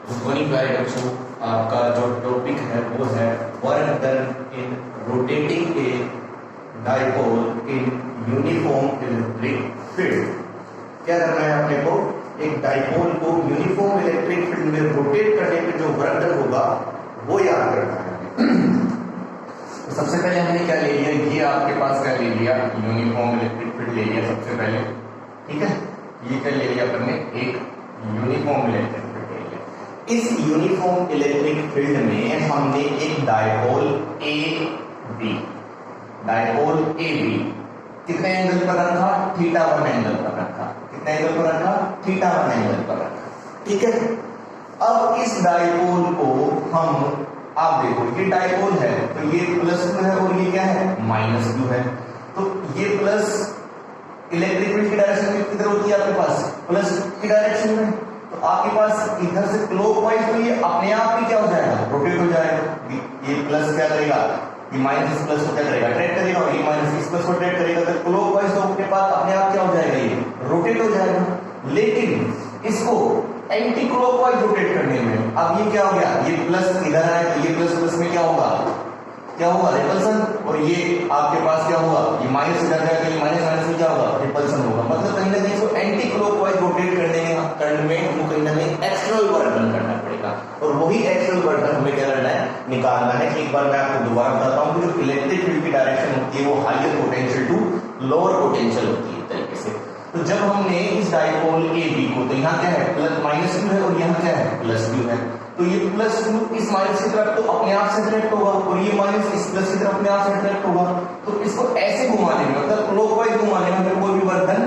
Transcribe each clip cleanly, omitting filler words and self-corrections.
Good morning प्यारे बच्चों, आपका जो टॉपिक है वो है work done in rotating a dipole in uniform electric field. क्या करना है अपने को? एक डाइपोल को यूनिफॉर्म इलेक्ट्रिक फील्ड में रोटेट करने पे जो वर्क डन होगा वो याद करना है। तो सबसे पहले हमने क्या ले लिया, ये आपके पास क्या ले लिया, यूनिफॉर्म इलेक्ट्रिक फील्ड ले लिया सबसे पहले, ठीक है। ये क्या ले लिया अपन ने, एक यूनिफॉर्म इलेक्ट्रिक फील्ड ले लिया। इस यूनिफॉर्म इलेक्ट्रिक फील्ड में हमने एक dipole A B, dipole A B कितने एंगल पर रखा, θ1 एंगल पर रखा। कितने एंगल पर रखा, θ1 एंगल पर रखा, ठीक है। अब इस डायपोल को हम, आप देखो ये डायपोल है तो ये +2 है और ये क्या है, -2 है। तो ये प्लस इलेक्ट्रिक फील्ड की डायरेक्शन किधर होती है आपके पास, प्लस की डायरेक्शन में। तो आपके पास इधर से क्लॉकवाइज तो ये अपने आप ही क्या हो जाएगा, रोटेट हो जाएगा। ये प्लस क्या करेगा, ये माइनस इस प्लस को क्या करेगा, अट्रैक्ट करेगा, और ये माइनस इस प्लस को अट्रैक्ट करेगा। तो क्लॉकवाइज तो अपने पास अपने आप क्या हो जाएगा, ये रोटेट हो जाएगा। लेकिन इसको एंटी क्लॉकवाइज रोटेट करने में अब ये क्या हो गया, ये प्लस इधर आए तो ये प्लस प्लस में क्या होगा, क्या होगा, रिपल्सन। और ये आपके पास क्या होगा, ये माइनस इधर जाएगा, ये माइनस माइनस में क्या होगा, रिपल्सन होगा। मतलब कहीं ना कहीं इसको एंटी क्लॉकवाइज रोटेट करने में हमको कहीं ना कहीं एक्सटर्नल वर्क डन करना पड़ेगा। और वही एक्सटर्नल वर्क डन हमें क्या करना है, निकालना है। एक बार मैं आपको दोबारा बताता हूँ कि जो इलेक्ट्रिक फील्ड की डायरेक्शन होती है वो higher potential to lower potential होती है तरीके से। तो जब हमने इस डायपोल ए बी को, तो यहाँ क्या है, -2 है और यहाँ क्या है, +2 है। तो ये +2 इस माइनस की तरफ तो अपने आप से अट्रैक्ट होगा और ये माइनस इस प्लस की तरफ अपने आप से अट्रैक्ट होगा। तो इसको ऐसे घुमाने में, मतलब क्लॉकवाइज घुमाने में हमें कोई भी वर्क डन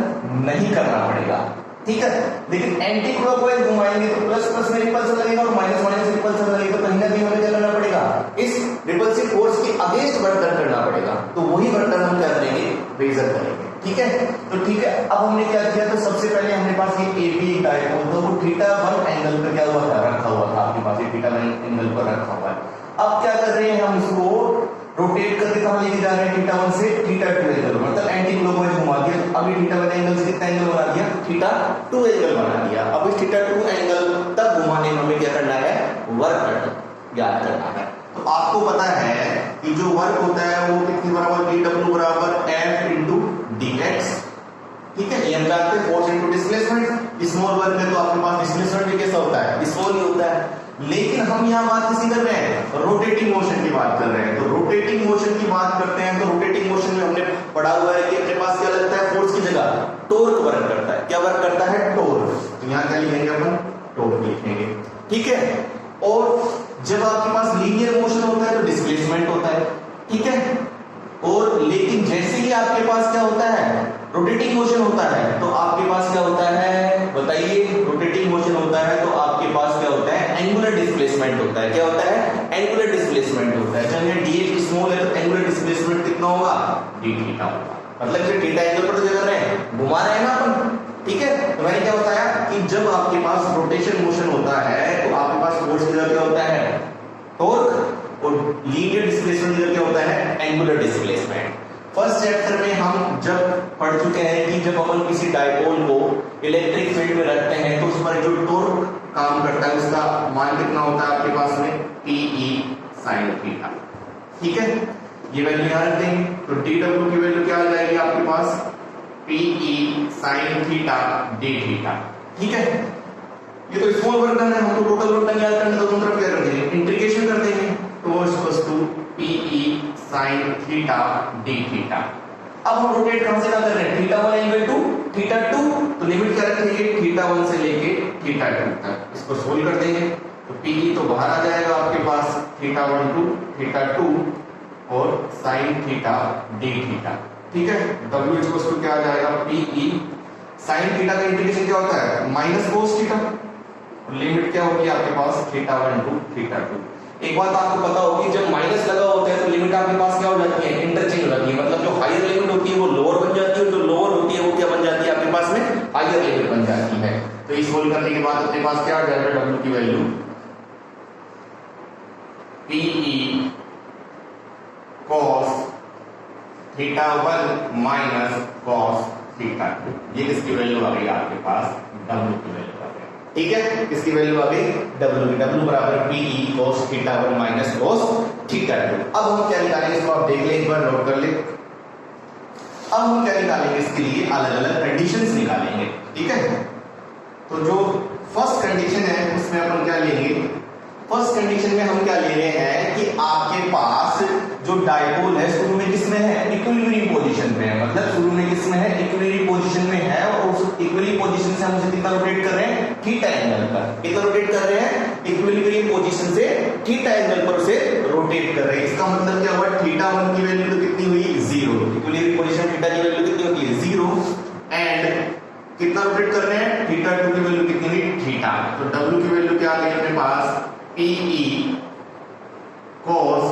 नहीं करना पड़ेगा, ठीक है। लेकिन एंटी क्लॉकवाइज घुमाएंगे तो प्लस प्लस में रिपल्सन लगेगा और माइनस माइनस रिपल्सन लगेगा। तो कहीं ना कहीं हमें क्या करना पड़ेगा, इस रिपल्सिव फोर्स के अगेंस्ट वर्क डन करना पड़ेगा। तो वही वर्क डन हम क्या करेंगे, बेजर करेंगे, ठीक है। तो ठीक है, अब हमने क्या किया, तो सबसे पहले हमारे पास ये ए बी डायपोल था, वो θ1 एंगल पर क्या हुआ था, रखा हुआ था आपके पास, ये θ1 एंगल पर रखा हुआ है। अब क्या कर रहे हैं हम, इसको रोटेट करके कहां लेके जा रहे हैं, θ1 से θ2 एंगल, मतलब एंटी क्लॉकवाइज घुमा दिया। अभी θ1 एंगल से कितना एंगल बना दिया, θ2 एंगल बना दिया। अब इस θ2 एंगल तक घुमाने में हमें क्या करना है, वर्क डन याद करना है। तो आपको पता है कि जो वर्क होता है वो कितने बराबर, dw बराबर F इंटू dx, ठीक है। ये हम जानते हैं, force into displacement. Small work में तो आपके पास डिस्प्लेसमेंट भी कैसा होता है, स्मॉल ही होता है। लेकिन हम यहाँ बात किसी कर रहे हैं, रोटेटिंग मोशन की बात कर रहे हैं। तो रोटेटिंग मोशन की बात करते हैं तो रोटेटिंग मोशन में हमने पढ़ा हुआ है कि अपने पास क्या लगता है, फोर्स की जगह टॉर्क वर्क करता है। क्या वर्क करता है, टॉर्क। तो यहाँ क्या लिखेंगे अपन, टॉर्क लिखेंगे, ठीक है। और जब आपके पास लीनियर मोशन होता है तो डिस्प्लेसमेंट होता है, ठीक है। और लेकिन जैसे ही आपके पास क्या होता है, रोटेटिंग मोशन होता है, तो आपके पास क्या होता है, बताइए। रोटेटिंग मोशन होता है तो आपके पास क्या होता है, एंगुलर डिस्प्लेसमेंट होता है। क्या होता है, एंगुलर डिस्प्लेसमेंट होता है। जब ये dx स्मॉल है तो एंगुलर डिस्प्लेसमेंट कितना होगा, d थीटा होगा। मतलब जो थीटा एंगल पर क्या कर रहे हैं, घुमा रहे हैं ना अपन, ठीक है। तो मैंने क्या बताया कि जब आपके पास रोटेशन मोशन होता है तो आपके पास फोर्स की जगह क्या होता है, टॉर्क, और लीनियर डिस्प्लेसमेंट की जगह क्या होता है, एंगुलर डिस्प्लेसमेंट। फर्स्ट चैप्टर में हम जब पढ़ चुके हैं कि जब अपन किसी डायपोल को इलेक्ट्रिक फील्ड में रखते हैं तो उस पर जो टॉर्क काम करता है उसका मान कितना होता है आपके पास में, PE sin थीटा, ठीक है। ये वैल्यू यहां रख देंगे तो dw की वैल्यू क्या आ जाएगी आपके पास, PE sin theta d theta, ठीक है। ये तो स्मॉल वर्क डन है, हमको टोटल वर्क डन याद करना है तो दोनों तरफ क्या कर देंगे, इंटीग्रेशन कर देंगे। तो equals to PE sin theta d theta. अब हम रोटेट कहां से कर रहे हैं, θ1 एंगल टू θ2, तो लिमिट क्या रखेंगे, θ1 से लेके θ2 तक। इसको सोल्व कर देंगे तो PE तो बाहर आ जाएगा आपके पास, θ1 टू θ2 और sin थीटा d थीटा, ठीक है। W इक्वल्स टू क्या आ जाएगा, PE sin थीटा का इंटीग्रेशन क्या होता है, माइनस cos थीटा, और लिमिट क्या होगी आपके पास, θ1 टू θ2। एक बात आपको पता होगी, जब माइनस लगा होता है तो लिमिट आपके पास क्या हो जाती है, इंटरचेंज हो जाती है। मतलब जो हायर लिमिट होती है वो लोअर बन जाती है, जो लोअर होती है वो क्या बन जाती है आपके पास में, हायर लिमिट बन जाती है। तो इस सोल्व करने के बाद अपने पास क्या आ जाएगा, W की value PE cos θ1 minus cos θ2। ये किसकी वैल्यू आ गई आपके पास, W की वैल्यू आ गई, ठीक है, किसकी वैल्यू आ गई, W की। W बराबर PE cos θ1 माइनस cos θ2। अब हम क्या निकालेंगे इसको आप देख लें, एक बार नोट कर ले। अब हम क्या निकालेंगे, इसके लिए अलग अलग कंडीशंस निकालेंगे, ठीक है। तो जो फर्स्ट कंडीशन है उसमें अपन क्या लेंगे, फर्स्ट कंडीशन में हम क्या ले रहे हैं कि आपके पास जो डायपोल है शुरू में किसमें है, इक्विलिब्रियम पोजीशन में है। मतलब शुरू में किसमें है, इक्विलिब्रियम पोजीशन में है, और उस इक्विलिब्रियम पोजीशन से हम उसे कितना रोटेट कर रहे हैं, थीटा एंगल पर। कितना रोटेट कर रहे हैं, इक्विलिब्रियम पोजीशन से थीटा एंगल पर उसे रोटेट कर रहे हैं। इसका मतलब क्या हुआ, θ1 की वैल्यू तो कितनी हुई, 0। इक्विलिब्रियम पोजीशन थीटा की वैल्यू कितनी होती है, 0। एंड कितना रोटेट कर रहे हैं, θ2 की वैल्यू कितनी हुई, थीटा। तो W की वैल्यू क्या आ गई अपने पास, PE cos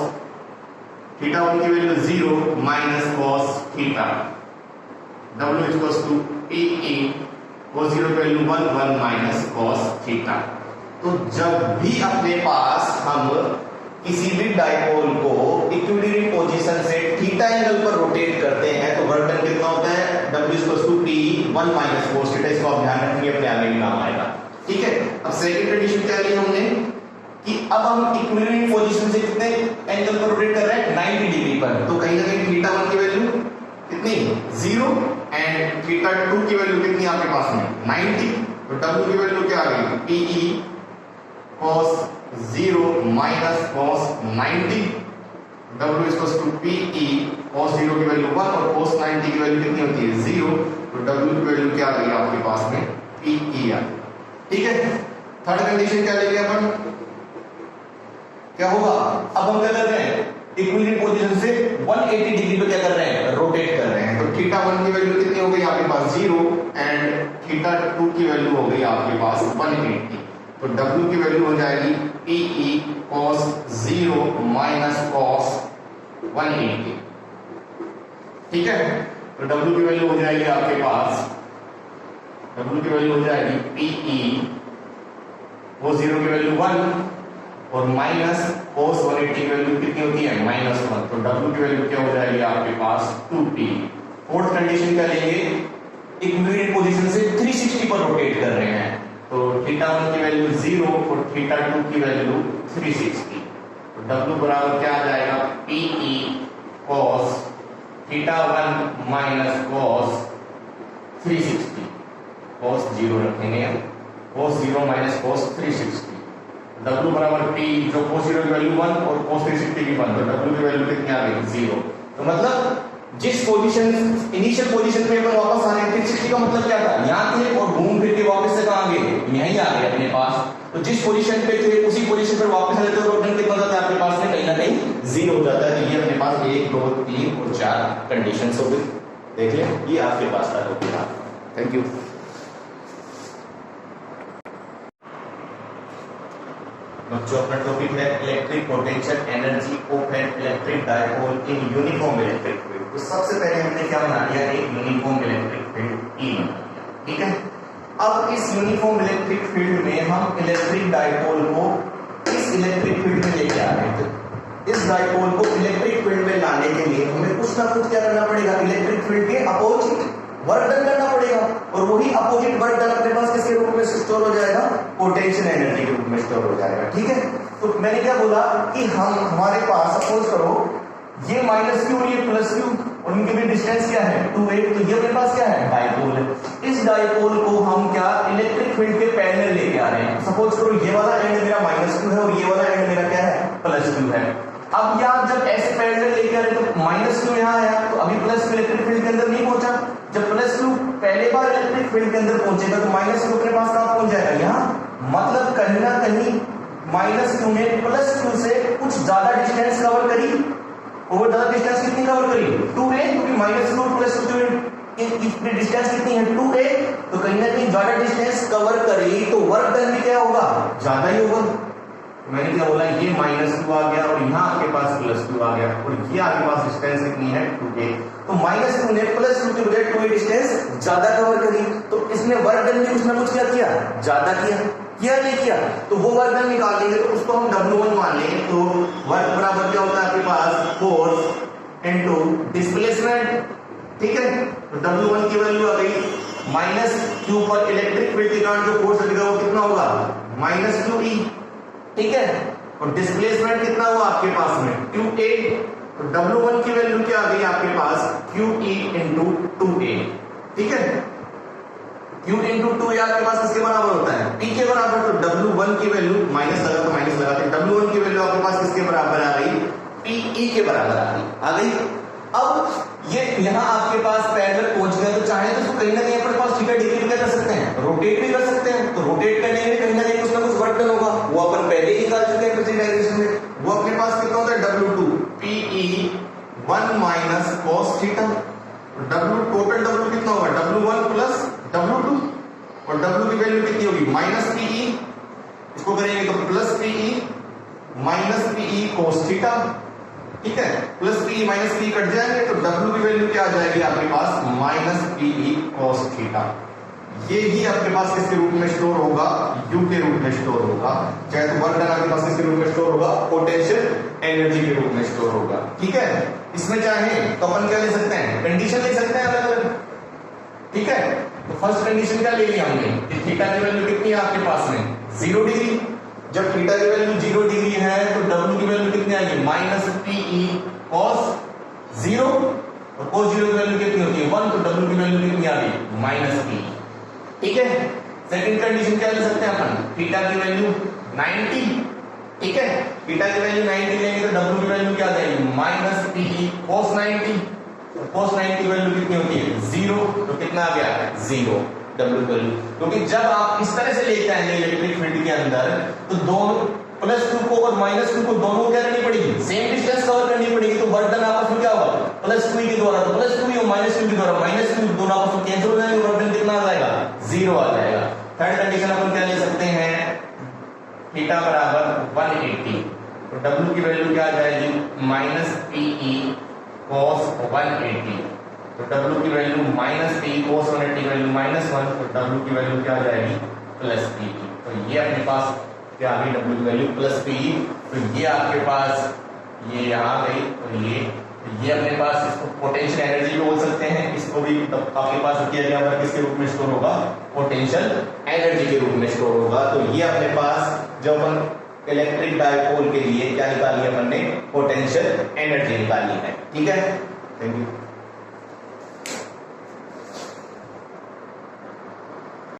θ1 की value 0 minus cos theta. W equals to PE cos 0 की वैल्यू 1 माइनस cos थीटा। तो जब भी अपने पास हम किसी भी डायपोल को इक्विलिब्रियम पोजीशन से थीटा एंगल पर रोटेट करते हैं तो वर्क डन कितना होता है, W equals to PE 1 minus cos theta. इसको आप ध्यान रखेंगे, अपने आगे भी काम आएगा, ठीक है। अब सेकंड कंडीशन क्या ली हमने कि अब हम इक्विलिब्रियम पोजीशन से कितने एंगल पर रोटेट कर रहे हैं, 90 डिग्री पर। तो कहीं ना कहीं θ1 की वैल्यू कितनी, 0, एंड θ2 की वैल्यू कितनी आपके पास में, 90। तो W की वैल्यू क्या आ गई, PE cos 0 minus cos 90। W equals to PE cos 0 की वैल्यू 1 और cos 90 की वैल्यू कितनी होती है, 0। तो W की वैल्यू क्या आ गई आपके पास में, PE आ, ठीक है। थर्ड कंडीशन क्या लेंगे अपन, क्या होगा, अब हम क्या कर रहे हैं, इक्विलिब्रियम पोजीशन से 180 डिग्री पे क्या कर रहे हैं, रोटेट कर रहे हैं। तो θ1 की वैल्यू कितनी हो गई आपके पास, 0, एंड θ2 की वैल्यू हो गई आपके पास 180। तो W की वैल्यू हो जाएगी PE cos 0 माइनस cos 180, ठीक है। तो W की वैल्यू हो जाएगी आपके पास, W की वैल्यू हो जाएगी PE cos 0 की वैल्यू 1 और माइनस cos 180 की वैल्यू कितनी होती है, -1। तो W की वैल्यू क्या हो जाएगी आपके पास, 2P। फोर्थ कंडीशन क्या लेंगे, इक्विलिब्रियम पोजीशन से 360 पर रोटेट कर रहे हैं। तो θ1 की वैल्यू 0 और θ2 की वैल्यू 360। तो W बराबर क्या आ जाएगा, PE cos θ1 minus cos 360। cos 0 रखेंगे हम, cos 0 माइनस cos 360। W बराबर P, जो cos 0 की वैल्यू 1 और cos 360 की 1। तो W की वैल्यू कितनी आ गई, 0। तो मतलब जिस पोजीशन, इनिशियल पोजीशन पे अपन वापस आ रहे हैं, 360 का मतलब क्या था, यहाँ थे और घूम फिर के वापस से कहाँ गए, यहीं आ गए अपने पास। तो जिस पोजीशन पे थे उसी पोजीशन पर वापस आ जाते हो, कितना हो जाता है आपके पास में, कहीं ना कहीं 0 हो जाता है। तो ये अपने पास 1 2 3 और 4 कंडीशन हो गई, देख ले, ये आपके पास था टॉपिक। Thank you. बच्चों अपना टॉपिक है electric potential energy of an electric dipole in uniform electric field. तो सबसे पहले हमने क्या बना लिया, एक यूनिफॉर्म इलेक्ट्रिक फील्ड E बना लिया, ठीक है। अब इस यूनिफॉर्म इलेक्ट्रिक फील्ड में हम इलेक्ट्रिक डायपोल को इस इलेक्ट्रिक फील्ड में लेके आ रहे थे। इस डायपोल को इलेक्ट्रिक फील्ड में लाने के लिए हमें कुछ ना कुछ क्या करना पड़ेगा, इलेक्ट्रिक फील्ड के अपोजिट वर्क डन करना पड़ेगा, और वही अपोजिट वर्क डन अपने पास किसके रूप में स्टोर हो जाएगा, पोटेंशियल एनर्जी के रूप में स्टोर हो जाएगा, ठीक है। तो मैंने क्या बोला कि हम हमारे पास सपोज करो ये -q और ये +q और इनके बीच डिस्टेंस क्या है, 2a। तो ये अपने पास क्या है, डायपोल है। इस डायपोल को हम क्या इलेक्ट्रिक फील्ड के पैरेलल लेके आ रहे हैं। सपोज करो ये वाला एंड मेरा -q है और ये वाला एंड मेरा क्या है, +q है। अब यहाँ जब ऐसे पैरेलल लेके आ रहे हैं तो -q यहाँ आया, तो अभी +q इलेक्ट्रिक फील्ड के अंदर नहीं पहुंचा। जब +q पहले बार इलेक्ट्रिक फील्ड के अंदर पहुंचेगा तो -q अपने पास कहां पहुंच जाएगा, यहाँ। मतलब कहीं ना कहीं -q ने +q से कुछ ज्यादा डिस्टेंस कवर करी, और ज्यादा डिस्टेंस कितनी कवर करी, 2a, क्योंकि -q और +q की डिस्टेंस कितनी है, 2a। तो कहीं ना कहीं ज्यादा डिस्टेंस कवर करी तो वर्क डन भी क्या होगा, ज्यादा ही होगा। मैंने क्या बोला, ये -q आ गया और यहाँ आपके पास +q आ गया, और ये आपके पास डिस्टेंस कितनी है, 2a। तो -q ने +q के बजाय 2a डिस्टेंस ज्यादा कवर करी, तो इसने वर्क डन भी कुछ ना कुछ क्या किया, ज्यादा किया नहीं किया। तो वो वर्क डन निकाल लेंगे, तो उसको हम W1 मान लेंगे। तो वर्क बराबर क्या होता है आपके पास, फोर्स इनटू डिस्प्लेसमेंट, ठीक है। तो W1 की वैल्यू आ गई माइनस क्यू पर इलेक्ट्रिक फील्ड के कारण जो फोर्स लगेगा वो कितना होगा माइनस क्यू ई, ठीक है। और डिस्प्लेसमेंट कितना हुआ आपके पास में क्यू ए, तो W1 की वैल्यू क्या आ गई आपके पास क्यू ई इंटू 2a, ठीक है। Q इंटू 2 आपके पास किसके बराबर होता है P के बराबर, तो W1 की वैल्यू माइनस लगा तो माइनस लगाते, W1 की वैल्यू आपके पास किसके बराबर आ गई PE के बराबर आ गई। अब ये यहाँ आपके पास पैरेलल पहुंच गया, तो चाहे तो कहीं ना कहीं अपने पास थीटा डिग्री क्या कर सकते हैं, रोटेट भी कर सकते हैं। तो रोटेट करने में कहीं ना कहीं कुछ ना कुछ वर्क डन होगा, वो अपन पहले ही निकाल चुके हैं पिछली डायरेक्शन में। वो अपने पास कितना होता है W2 PE 1 minus cos theta, W total W कितना होगा W1 प्लस W2, और W की वैल्यू कितनी होगी माइनस PE, इसको करेंगे तो plus PE minus PE cos theta, ठीक है। Plus PE minus PE cut जाएंगे तो W की वैल्यू क्या आ जाएगी आपके पास माइनस PE cos थीटा। ये ही आपके पास किसके रूप में स्टोर होगा U के रूप में स्टोर होगा, चाहे तो वर्क डन आपके पास किसके रूप में स्टोर होगा पोटेंशियल एनर्जी के रूप में स्टोर होगा, ठीक है। इसमें चाहे तो अपन क्या ले सकते हैं कंडीशन ले सकते हैं अलग अलग, ठीक है। तो फर्स्ट कंडीशन क्या ले लिया हमने कि थीटा की वैल्यू कितनी है आपके पास में 0 डिग्री। जब थीटा की वैल्यू 0 डिग्री है तो W की वैल्यू कितनी आएगी माइनस PE cos 0, और cos 0 की वैल्यू कितनी होती है 1, तो W की वैल्यू कितनी आ गई माइनस PE, ठीक है। सेकंड कंडीशन क्या ले सकते हैं अपन थीटा की वैल्यू 90, ठीक है। थीटा की वैल्यू 90 लेंगे तो W की वैल्यू क्या आ जाएगी माइनस PE cos 90, cos 90 की वैल्यू कितनी होती है 0, तो कितना आ गया 0 W की वैल्यू। क्योंकि जब आप इस तरह से लेके आएंगे इलेक्ट्रिक फील्ड के अंदर तो दोनों प्लस 2 को और माइनस 2 को दोनों क्या करनी पड़ेगी सेम डिस्टेंस कवर करनी पड़ेगी, तो वर्क डन आपस में क्या होगा प्लस 2 के द्वारा, तो प्लस 2 और माइनस 2 के द्वारा माइनस 2 दोनों आपस में कैंसिल हो जाएंगे, वर्क डन कितना आ जाएगा 0 आ जाएगा। थर्ड कंडीशन अपन क्या ले सकते हैं थीटा बराबर 180, तो W की वैल्यू क्या आ जाएगी माइनस PE cos 180, तो W की वैल्यू माइनस PE cos 180 की वैल्यू माइनस 1, तो W की वैल्यू क्या आ जाएगी प्लस PE। तो ये अपने पास क्या आ गई W की वैल्यू प्लस PE, तो ये आपके पास ये यहाँ गई, तो ये अपने पास इसको पोटेंशियल एनर्जी भी बोल सकते हैं, इसको भी आपके पास किया गया किसके रूप में स्टोर होगा पोटेंशियल एनर्जी के रूप में स्टोर होगा। तो ये अपने पास जब अपन इलेक्ट्रिक डायपोल के लिए क्या निकाली अपन ने पोटेंशियल एनर्जी निकाली है, ठीक है। Thank you.